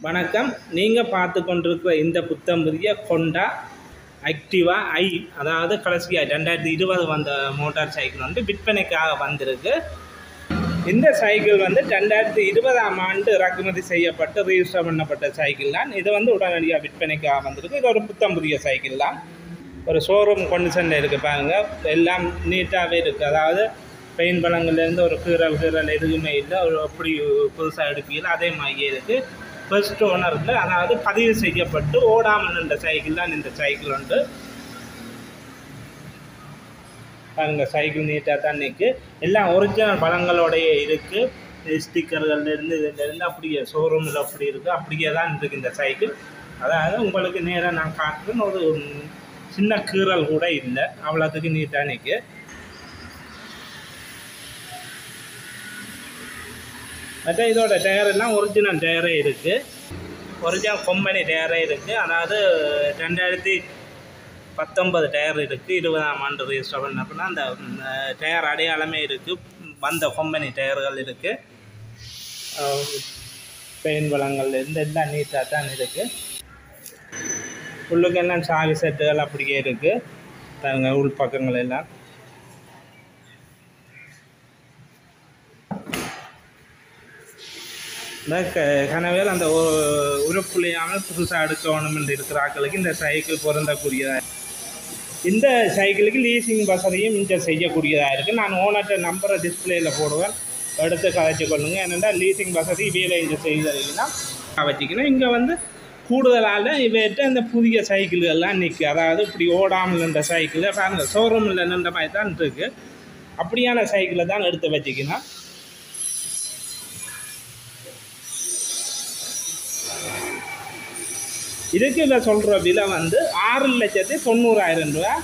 வணக்கம். நீங்கள் பார்த்து கொண்டிருக்கிற இந்த புத்தம் புதிய ஹோண்டா ஆக்டிவா ஐ, அதாவது கடைசியாக 2020 வந்த மோட்டார் சைக்கிள் வந்து விற்பனைக்காக வந்திருக்கு. இந்த சைக்கிள் வந்து 2020ஆம் ஆண்டு இறக்குமதி செய்யப்பட்டு ரிஜிஸ்டர் பண்ணப்பட்ட சைக்கிள் தான். இது வந்து உடனடியாக விற்பனைக்காக வந்திருக்கு. இது ஒரு புத்தம் புதிய சைக்கிள் தான். ஒரு ஷோரூம் கண்டிஷனில் இருக்குது பாருங்க. எல்லாம் நீட்டாகவே இருக்குது. அதாவது பெயின் பழங்கள்லேருந்து ஒரு கீரல் எதுவுமே இல்லை. ஒரு அப்படி புதுசாக எடுப்பீங்க அதே மாதிரியே இருக்குது. ஃபர்ஸ்ட் ஓனரில், அதாவது பதிவு செய்யப்பட்டு ஓடாமல் என்ற சைக்கிள் தான் இந்த சைக்கிள் உண்டு. பாருங்கள், சைக்கிள் நீட்டாக தான் நிற்கு. எல்லாம் ஒரிஜினல் பழங்களோடைய இருக்குது. ஸ்டிக்கர்கள்லேருந்து இதுலேருந்து அப்படியே ஷோரூமில் அப்படி இருக்குது. அப்படியே தான் இருக்குது இந்த சைக்கிள். அதாவது உங்களுக்கு நேராக நான் காட்டுறேன்னு ஒரு சின்ன கீரல் கூட இல்லை. அவ்வளோத்துக்கு நீட்டாக நிற்கு. மற்ற இதோட டயர் எல்லாம் ஒரிஜினல் டயரே இருக்குது. ஒரிஜினல் கம்பெனி டயரே இருக்குது. அதாவது 2019 டயர் இருக்குது. 20ஆம் ஆண்டு ரிஜிஸ்டர் பண்ணப்போனா அந்த டயர் அடையாளமே இருக்குது. வந்த கம்பெனி டயர்கள் இருக்குது. பெயின் வளங்கள்லேருந்து எல்லாம் நீட்டாக தான் இருக்குது. உள்ளுக்கெல்லாம் சாவி செட்டுகள் அப்படியே இருக்குது. பாருங்க, உள் பக்கங்கள் எல்லாம் கனவேல் அந்த உறுப்புலையாமல் புதுசாக எடுக்கணும் என்று இருக்கிற ஆட்களுக்கு இந்த சைக்கிள் பொருந்தக்கூடியதாக. இந்த சைக்கிளுக்கு லீசிங் வசதியும் இங்கே செய்யக்கூடியதாக இருக்குது. நான் ஓனர்கிட்ட நம்பரை டிஸ்பிளேயில் போடுவேன், எடுத்து கதைச்சி கொள்ளுங்க. என்னென்னா லீசிங் வசதி வேலை இங்கே செய்தீங்கன்னா வச்சுக்கணும். இங்கே வந்து கூடுதலால் இவர்கிட்ட இந்த புதிய சைக்கிள்கள்லாம் நிற்கும். அதாவது இப்படி ஓடாமல் இந்த சைக்கிள் பாருங்கள், ஷோரூமில் நின்ற மாதிரி தான் இருக்குது. அப்படியான சைக்கிளை தான் எடுத்து வச்சுக்கணும். இதுக்கு இதை சொல்கிற விலை வந்து 6,90,000 ரூபா.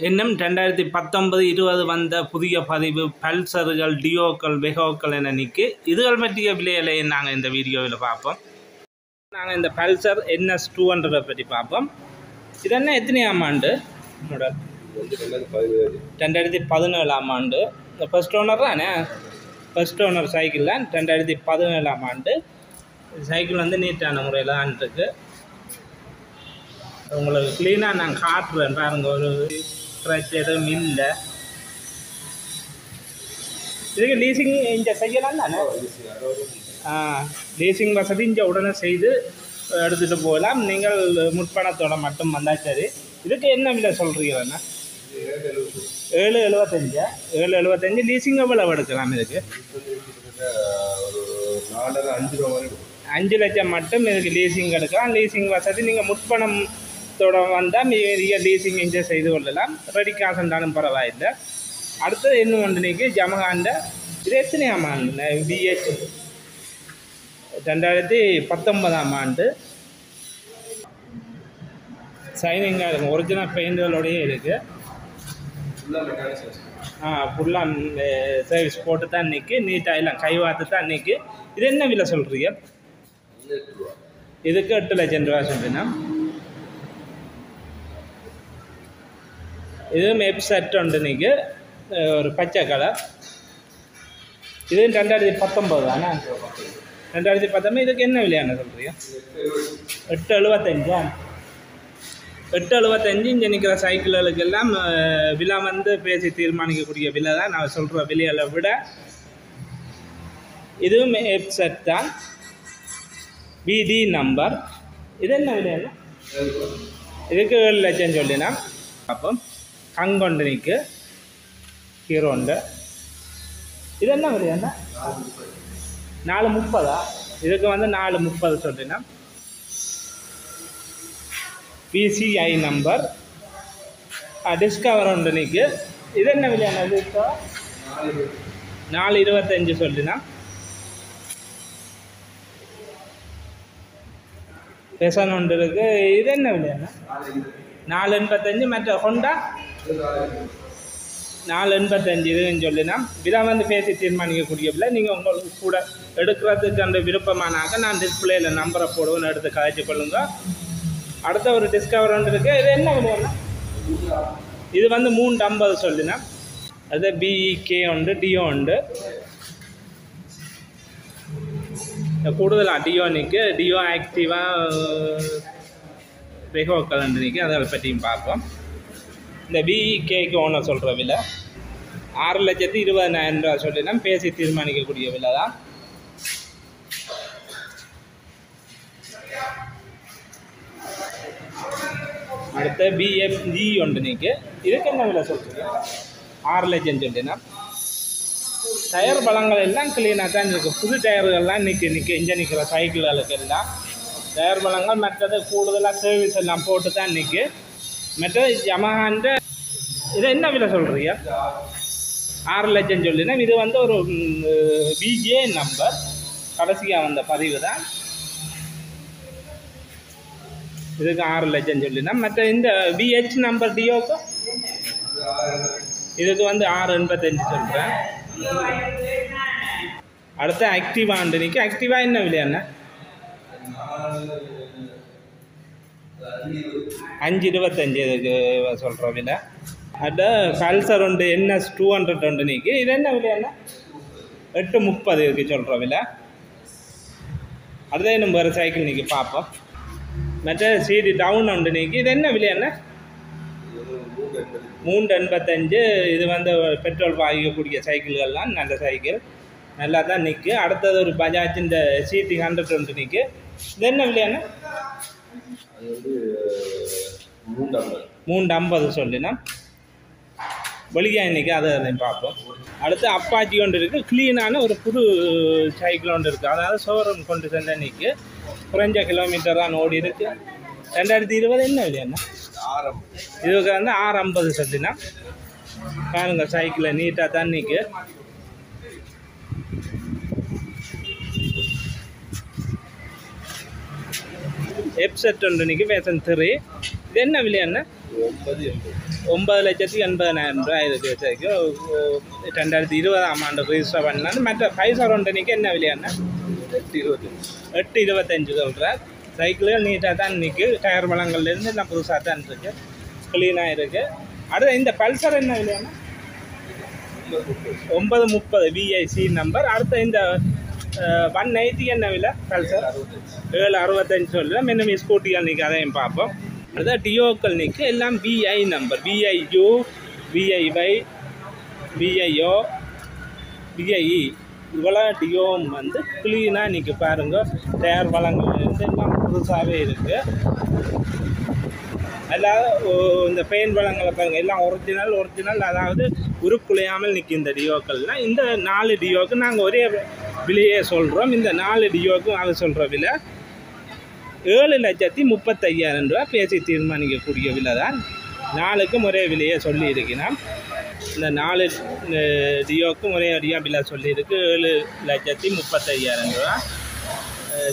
இன்னும் 2019-20 வந்த புதிய பதிவு பல்சர்கள், டியோக்கள், வெகோக்கள் என நிற்கு. இதுகள் பற்றிய விலைகளை நாங்கள் இந்த வீடியோவில் பார்ப்போம். நாங்கள் இந்த பல்சர் NS 200 பற்றி பார்ப்போம். இது என்ன எத்தனையாம் ஆண்டு மாடல்? 2017ஆம் ஆண்டு. இந்த ஃபர்ஸ்ட் ஓனர் தானே, ஃபர்ஸ்ட் ஓனர் சைக்கிள் தான். 2017ஆம் ஆண்டு சைக்கிள் வந்து நீட்டான முறையில் தான் இருக்குது. உங்களுக்கு க்ளீனாக நான் காட்டுறேன் பாருங்க. ஒரு ஸ்க்ராட்ச் எதுவும் இல்லை. இதுக்கு லீசிங் இங்கே செய்யலாம் தானே? லீசிங் வசதி இங்கே உடனே செய்து எடுத்துகிட்டு போகலாம். நீங்கள் முற்பணத்தோட மட்டும் வந்தால் சரி. இதுக்கு என்ன விலை சொல்கிறீங்கண்ணா? 7,75. லீசிங் எவ்வளோ எடுக்கலாம்? இதுக்கு 5 லட்சம் மட்டும் இதுக்கு லீசிங் எடுக்கலாம். லீசிங் வசதி நீங்கள் முற்பணத்தோட வந்தால் நீங்கள் லீசிங் இங்கே செய்து கொள்ளலாம். ரெடி காசு இருந்தாலும் பரவாயில்லை. அடுத்தது இன்னும் ஒன்று நீக்கி ஜமகாண்ட. இது எத்தனையாம் ஆண்டு? BH 2019ஆம் ஆண்டு. சைனிங்காக இருக்கும். ஒரிஜினல் பெயிண்டுகளோடையே இருக்குது. ஃபுல்லாக சர்வீஸ் போட்டு தான் நிற்கு. நீட்டாக எல்லாம் கைவாத்து தான் நிற்கு. இது என்ன விலை சொல்கிறீங்க? இதுக்கு 8 லட்சம் ரூபா சொல்கிறீங்கன்னா. இது மேப் செட் உண்டு நீக்கு, ஒரு பச்சை கலர். இது 2019 தானே? 2019. இதுக்கு என்ன விலையான சொல்கிறீங்க? 8,75. 8,75. இங்கே நிற்கிற சைக்கிள்களுக்கு எல்லாம் விலை வந்து பேசி தீர்மானிக்கக்கூடிய விலை தான். நான் சொல்கிற விலைகளை விட இதுவும் மேப் செட் தான். BD number. இது என்ன விலையா? இதுக்கு 7 லட்சம் சொல்லினா. அப்போ கங்கொண்டு நிற்கு ஹீரோண்டு. இது என்ன விலையா? 4,30. இதுக்கு வந்து 4,30 சொல்லினா. PCI number. டிஸ்கவர் ஒன்று நிற்கு. இது என்ன விலையான? இது இப்போ 4,25 சொல்லினா. பெசன் ஒன்று இருக்குது. இது என்ன விலையாண்ணா? 4,85. மற்ற ஹோண்டா 4,85 இதுன்னு சொல்லினா. விலை வந்து பேசி தீர்மானிக்கக்கூடிய விலை. நீங்கள் உங்களுக்கு கூட எடுக்கிறதுக்கு அந்த விருப்பமானாக்க நான் டிஸ்பிளேயில் நம்பரை போடுவேன்னு எடுத்து கதைச்சி கொள்ளுங்க. அடுத்த ஒரு டிஸ்கவர் ஒன்று இருக்குது. இது என்ன விலையாண்ணா? இது வந்து 3,50 சொல்லினா. அது BEK உண்டு, டியோ உண்டு. கூடுதலாக டியோனிக்கு டியோ ஆக்டிவாக ரெகோக்கள் நிற்கி அதை பற்றியும் பார்ப்போம். இந்த விஇகேக்கு ஓனர் சொல்கிற விலை 6,20,000 ரூபா சொல்லினா பேசி தீர்மானிக்கக்கூடிய விலை தான். அடுத்த பிஎஃப்ஜி ஒன்று நிற்கு. இதுக்கு என்ன விலை சொல்கிறீங்க? 6 லட்சம் சொல்லினா டயர் பழங்கள் எல்லாம் கிளீனாக தான் இருக்குது. புது டயர்கள்லாம் நிற்க இங்கே நிற்கிற சைக்கிள்களுக்கு எல்லாம் டயர் பழங்கள். மற்றது கூடுதலாக சர்வீஸ் எல்லாம் போட்டு தான் நிற்கு. மற்றது யமஹான்ற இதை என்ன விலை சொல்கிறீங்க? 6 லட்சம் சொல்லினா இது வந்து ஒரு பிஜே நம்பர் கடைசியாக வந்த பதிவு தான். இதுக்கு 6 லட்சம் சொல்லினா மற்ற இந்த பிஹெச் நம்பர் டியோக்கு இதுக்கு வந்து 6,85 சொல்கிறேன். அடுத்த ஆக்டிவா நிற்கு. ஆக்டிவா என்ன விலையாண்ணா? 5,25 இதுக்கு சொல்கிற விலை. அடுத்த பல்சர் உண்டு என்எஸ் 200 உண்டு நிற்கு. இது என்ன விலையாண்ணா? 8,30 இதுக்கு சொல்கிற விலை. அடுத்த நம்ம வேறு சைக்கிள் நிற்கு பார்ப்போம். மற்ற சிடி டவுன் உண்டு நிற்கு. இது என்ன விலையாண்ணா? 3,85. இது வந்து பெட்ரோல் பாய்க்கக்கூடிய சைக்கிள்கள்லாம் நல்ல சைக்கிள் நல்லா தான் நிற்கு. அடுத்தது ஒரு பஜாஜ் இந்த சிடி 100 உண்டு நிற்கு. இது என்ன விலையாண்ணா? 3,50 சொல்லினா வெளியே இன்றைக்கி அதை பார்ப்போம். அடுத்து அப்பாச்சி ஒன்று இருக்குது. க்ளீனான ஒரு புது சைக்கிள் ஒன்று இருக்குது. அதாவது ஷோரூம் கொண்டு சென்ற நிற்கு. குறைஞ்ச கிலோமீட்டர் தான் ஓடி இருக்குது. 2020 என்ன இல்லையாண்ணா? இதுக்கு வந்து 6,50 சொல்லினா பாருங்க. சைக்கிளை நீட்டாக தான் நிற்கு. எப்செட் ஒன்று நிற்கு. வேசன் 3. இது என்ன விலையாண்ணா? 9,80,000 ரூபா இதுக்கு வச்சிருக்கு. 2020ஆம் ஆண்டு ரிஜிஸ்டர் பண்ணாலும். மற்ற பைசர் ஒன்று நிற்கு. என்ன விலையாண்ணா? 8,25 சொல்கிறார். சைக்கிள்கள் நீட்டாக தான் நிற்கு. டயர் பழங்கள்லேருந்து எல்லாம் புதுசாக தான் இருக்குது. க்ளீனாக இருக்குது. அடுத்து இந்த பல்சர் என்ன விலையாண்ணா? 9,30 விஐசி நம்பர். அடுத்த இந்த 180 என்ன விலை? பல்சர் 7,65 சொல்லுவேன். இன்னும் ஸ்கூட்டிகள் நிற்கு. அதையும் பார்ப்போம். அதுதான் டியோக்கள் நிற்கு. எல்லாம் விஐ நம்பர். விஐயு, விஐஒய், விஐஓ, விஐஇ இவ்வளோ டியோம் வந்து க்ளீனாக நிற்கு. பாருங்கள். டயர் வளங்கள் இருந்து எல்லாம் புதுசாகவே இருக்குது. அதாவது இந்த பெயின் வளங்களை பாருங்கள். எல்லாம் ஒரிஜினல் அதாவது உருக்குலையாமல் நிற்கும் இந்த டியோக்கள்லாம். இந்த 4 டியோக்கு நாங்கள் ஒரே விலையே சொல்கிறோம். இந்த 4 டியோக்கும் அது சொல்கிற விலை 7,35,000 ரூபா பேசி தீர்மானிக்கக்கூடிய விலை தான். 4க்கும் ஒரே விலையை சொல்லி இருக்கிறோம். இந்த 4 டியோக்கும் ஒரே அடியாக விலை சொல்லியிருக்கு. 7,35,000 ரூபா.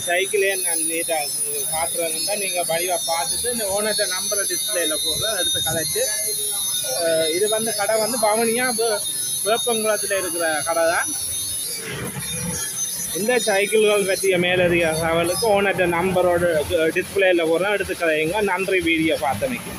சைக்கிளே நான் நீட்டாக காட்டுறதுன்னு தான் நீங்கள் வடிவாக பார்த்துட்டு இந்த ஓனர்கிட்ட நம்பரை டிஸ்பிளேயில் போடுறோம். எடுத்து கதைச்சு. இது வந்து கடை வந்து பவனியாக வேப்பங்குளத்தில் இருக்கிற கடை தான். இந்த சைக்கிள்கள் பற்றிய மேலதிக தகவலுக்கு ஓனர்கிட்ட நம்பரோட டிஸ்பிளேயில் போடுறோம். எடுத்து கதைங்க. நன்றி வீடியோ பார்த்தமைக்கு.